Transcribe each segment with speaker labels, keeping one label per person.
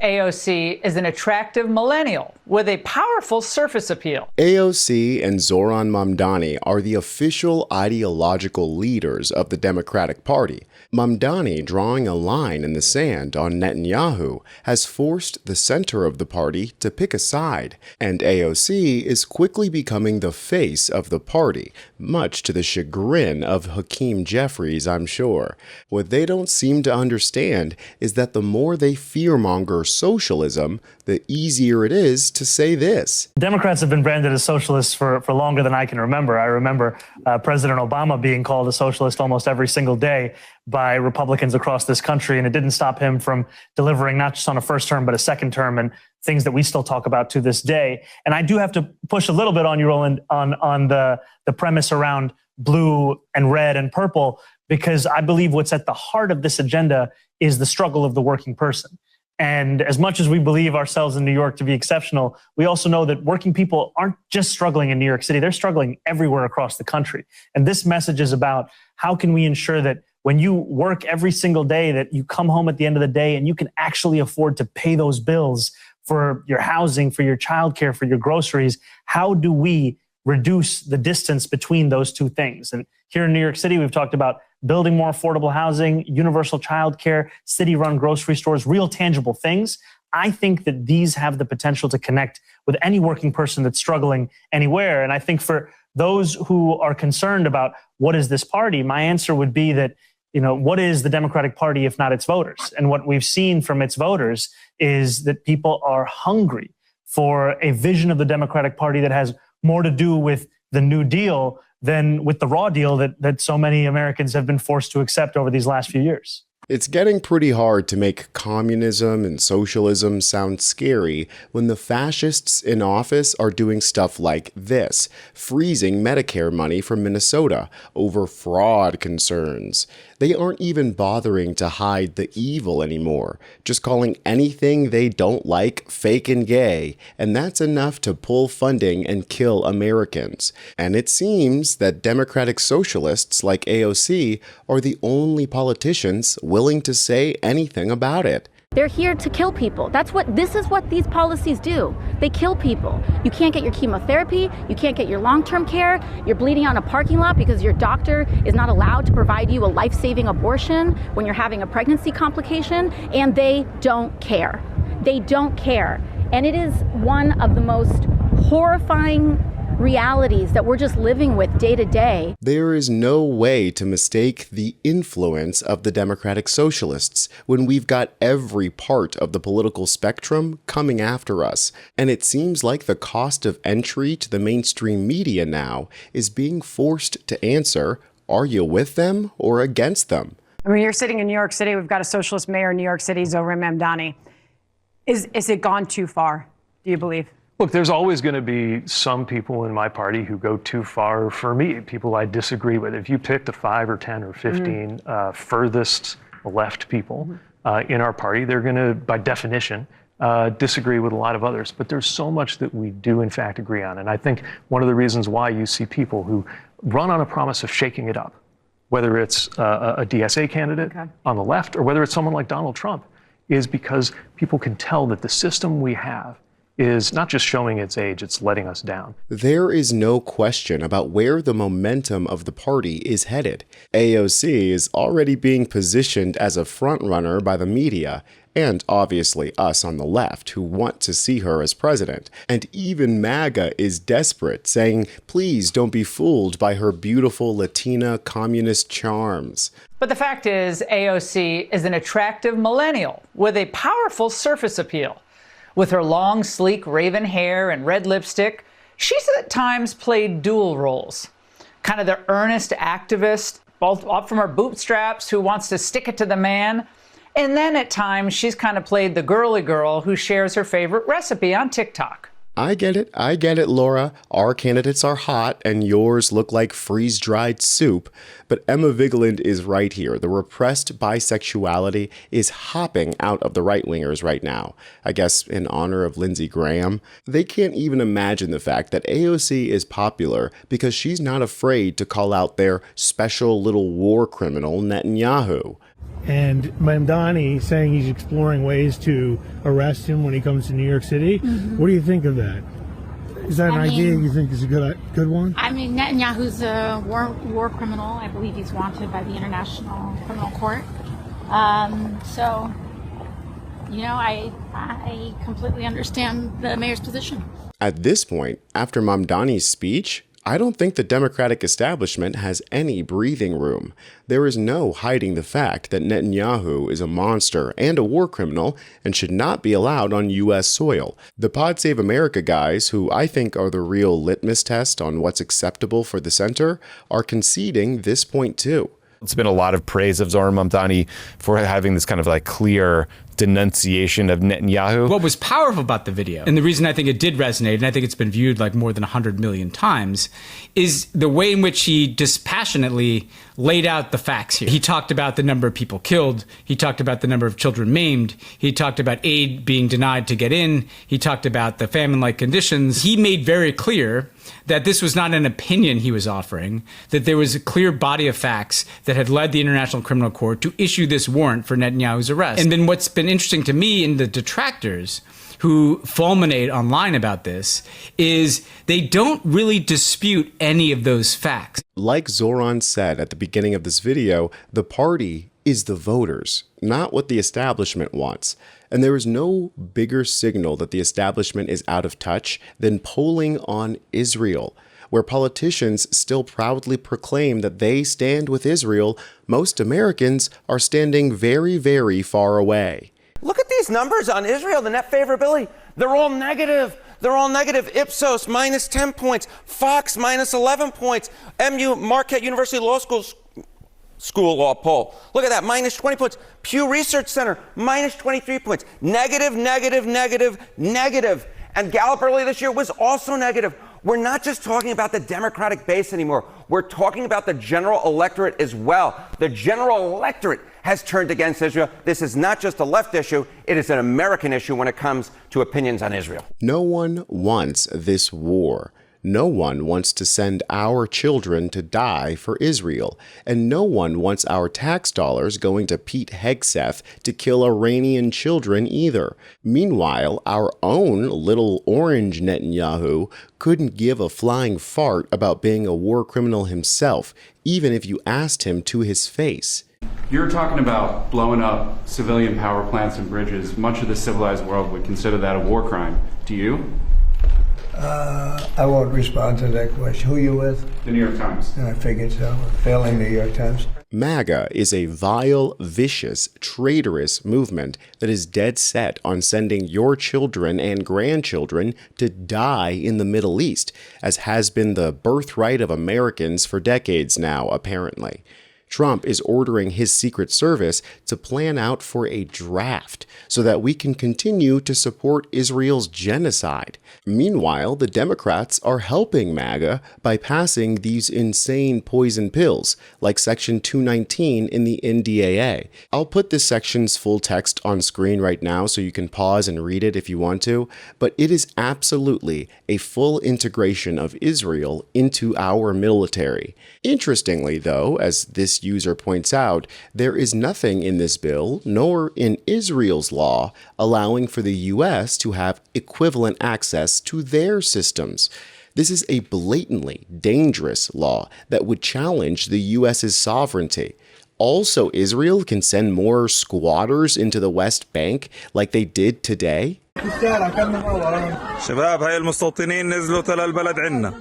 Speaker 1: AOC is an attractive millennial with a powerful surface appeal.
Speaker 2: AOC and Zohran Mamdani are the official ideological leaders of the Democratic Party. Mamdani, drawing a line in the sand on Netanyahu, has forced the center of the party to pick a side, and AOC is quickly becoming the face of the party, much to the chagrin of Hakeem Jeffries, I'm sure. What they don't seem to understand is that the more they fearmonger socialism, the easier it is to say this.
Speaker 3: Democrats have been branded as socialists for longer than I can remember. I remember President Obama being called a socialist almost every single day by Republicans across this country, and it didn't stop him from delivering not just on a first term, but a second term, and things that we still talk about to this day. And I do have to push a little bit on you, Roland, on the premise around blue and red and purple, because I believe what's at the heart of this agenda is the struggle of the working person. And as much as we believe ourselves in New York to be exceptional, we also know that working people aren't just struggling in New York City, they're struggling everywhere across the country. And this message is about how can we ensure that when you work every single day, that you come home at the end of the day and you can actually afford to pay those bills for your housing, for your childcare, for your groceries. How do we reduce the distance between those two things? And here in New York City, we've talked about building more affordable housing, universal childcare, city-run grocery stores, real tangible things. I think that these have the potential to connect with any working person that's struggling anywhere. And I think for those who are concerned about what is this party, my answer would be that, what is the Democratic Party if not its voters? And what we've seen from its voters is that people are hungry for a vision of the Democratic Party that has more to do with the New Deal than with the raw deal that so many Americans have been forced to accept over these last few years.
Speaker 2: It's getting pretty hard to make communism and socialism sound scary when the fascists in office are doing stuff like this, freezing Medicare money from Minnesota over fraud concerns. They aren't even bothering to hide the evil anymore, just calling anything they don't like fake and gay, and that's enough to pull funding and kill Americans. And it seems that Democratic socialists like AOC are the only politicians willing to say anything about it.
Speaker 4: They're here to kill people. This is what these policies do. They kill people. You can't get your chemotherapy. You can't get your long-term care. You're bleeding out in a parking lot because your doctor is not allowed to provide you a life-saving abortion when you're having a pregnancy complication, and they don't care. They don't care. And it is one of the most horrifying realities that we're just living with day to day.
Speaker 2: There is no way to mistake the influence of the Democratic Socialists when we've got every part of the political spectrum coming after us. And it seems like the cost of entry to the mainstream media now is being forced to answer, are you with them or against them?
Speaker 5: I mean, you're sitting in New York City. We've got a socialist mayor in New York City, Zohran Mamdani. Is it gone too far, do you believe?
Speaker 6: Look, there's always going to be some people in my party who go too far for me, people I disagree with. If you picked the 5 or 10 or 15 furthest left people in our party, they're going to, by definition, disagree with a lot of others. But there's so much that we do, in fact, agree on. And I think one of the reasons why you see people who run on a promise of shaking it up, whether it's a DSA candidate on the left or whether it's someone like Donald Trump, is because people can tell that the system we have is not just showing its age, it's letting us down.
Speaker 2: There is no question about where the momentum of the party is headed. AOC is already being positioned as a frontrunner by the media, and obviously us on the left who want to see her as president. And even MAGA is desperate, saying, please don't be fooled by her beautiful Latina communist charms.
Speaker 1: But the fact is, AOC is an attractive millennial with a powerful surface appeal. With her long, sleek raven hair and red lipstick, she's at times played dual roles. Kind of the earnest activist, both up from her bootstraps, who wants to stick it to the man. And then at times, she's kind of played the girly girl who shares her favorite recipe on TikTok.
Speaker 2: I get it, Laura. Our candidates are hot and yours look like freeze-dried soup. But Emma Vigeland is right here. The repressed bisexuality is hopping out of the right-wingers right now. I guess in honor of Lindsey Graham. They can't even imagine the fact that AOC is popular because she's not afraid to call out their special little war criminal Netanyahu.
Speaker 7: and Mamdani saying he's exploring ways to arrest him when he comes to New York City. What do you think of that? Is that an idea you think is a good one?
Speaker 8: I mean, Netanyahu's a war criminal. I believe he's wanted by the International Criminal Court. So, you know, I completely understand the mayor's position.
Speaker 2: At this point, after Mamdani's speech, I don't think the Democratic establishment has any breathing room. There is no hiding the fact that Netanyahu is a monster and a war criminal and should not be allowed on U.S. soil. The Pod Save America guys, who I think are the real litmus test on what's acceptable for the center, are conceding this point too.
Speaker 9: It's been a lot of praise of Zohran Mamdani for having this kind of like clear denunciation of Netanyahu.
Speaker 10: What was powerful about the video, and the reason I think it did resonate, and I think it's been viewed like more than 100 million times, is the way in which he dispassionately laid out the facts here. He talked about the number of people killed. He talked about the number of children maimed. He talked about aid being denied to get in. He talked about the famine-like conditions. He made very clear that this was not an opinion he was offering, that there was a clear body of facts that had led the International Criminal Court to issue this warrant for Netanyahu's arrest. And then what's been interesting to me in the detractors who fulminate online about this is they don't really dispute any of those facts.
Speaker 2: Like Zohran said at the beginning of this video, the party is the voters, not what the establishment wants. And there is no bigger signal that the establishment is out of touch than polling on Israel. Where politicians still proudly proclaim that they stand with Israel, most Americans are standing very, very far away.
Speaker 11: Look at these numbers on Israel, the net favorability. They're all negative. They're all negative. Ipsos, minus 10 points. Fox, minus 11 points. Marquette University Law School Law poll. Look at that, minus 20 points. Pew Research Center, minus 23 points. Negative, negative, negative, negative. And Gallup earlier this year was also negative. We're not just talking about the Democratic base anymore. We're talking about the general electorate as well. The general electorate has turned against Israel. This is not just a left issue. It is an American issue when it comes to opinions on Israel.
Speaker 2: No one wants this war. No one wants to send our children to die for Israel, and no one wants our tax dollars going to Pete Hegseth to kill Iranian children either. Meanwhile, our own little orange Netanyahu couldn't give a flying fart about being a war criminal himself, even if you asked him to his face.
Speaker 12: You're talking about blowing up civilian power plants and bridges. Much of the civilized world would consider that a war crime. Do you?
Speaker 13: I won't respond to that question. Who are you with?
Speaker 12: The New York Times.
Speaker 13: I figured so. Failing New York Times.
Speaker 2: MAGA is a vile, vicious, traitorous movement that is dead set on sending your children and grandchildren to die in the Middle East, as has been the birthright of Americans for decades now, apparently. Trump is ordering his Secret Service to plan out for a draft so that we can continue to support Israel's genocide. Meanwhile, the Democrats are helping MAGA by passing these insane poison pills, like Section 219 in the NDAA. I'll put this section's full text on screen right now so you can pause and read it if you want to, but it is absolutely a full integration of Israel into our military. Interestingly, though, as this user points out, there is nothing in this bill, nor in Israel's law, allowing for the U.S. to have equivalent access to their systems. This is a blatantly dangerous law that would challenge the U.S.'s sovereignty. Also, Israel can send more squatters into the West Bank like they did today.
Speaker 14: شباب هاي المستوطنين نزلوا تلا البلد عنا.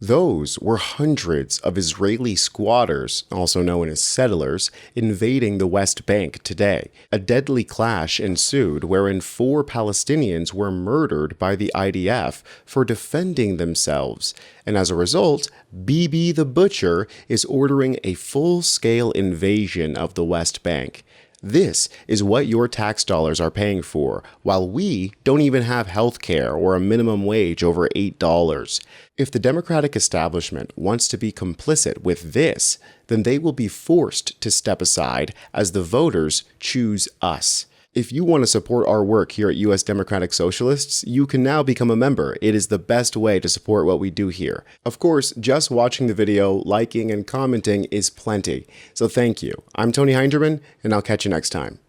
Speaker 2: Those were hundreds of Israeli squatters, also known as settlers, invading the West Bank today. A deadly clash ensued wherein 4 Palestinians were murdered by the IDF for defending themselves. And as a result, Bibi the Butcher is ordering a full-scale invasion of the West Bank. This is what your tax dollars are paying for, while we don't even have health care or a minimum wage over $8. If the Democratic establishment wants to be complicit with this, then they will be forced to step aside as the voters choose us. If you want to support our work here at U.S. Democratic Socialists, you can now become a member. It is the best way to support what we do here. Of course, just watching the video, liking, and commenting is plenty. So thank you. I'm Tony Hinderman, and I'll catch you next time.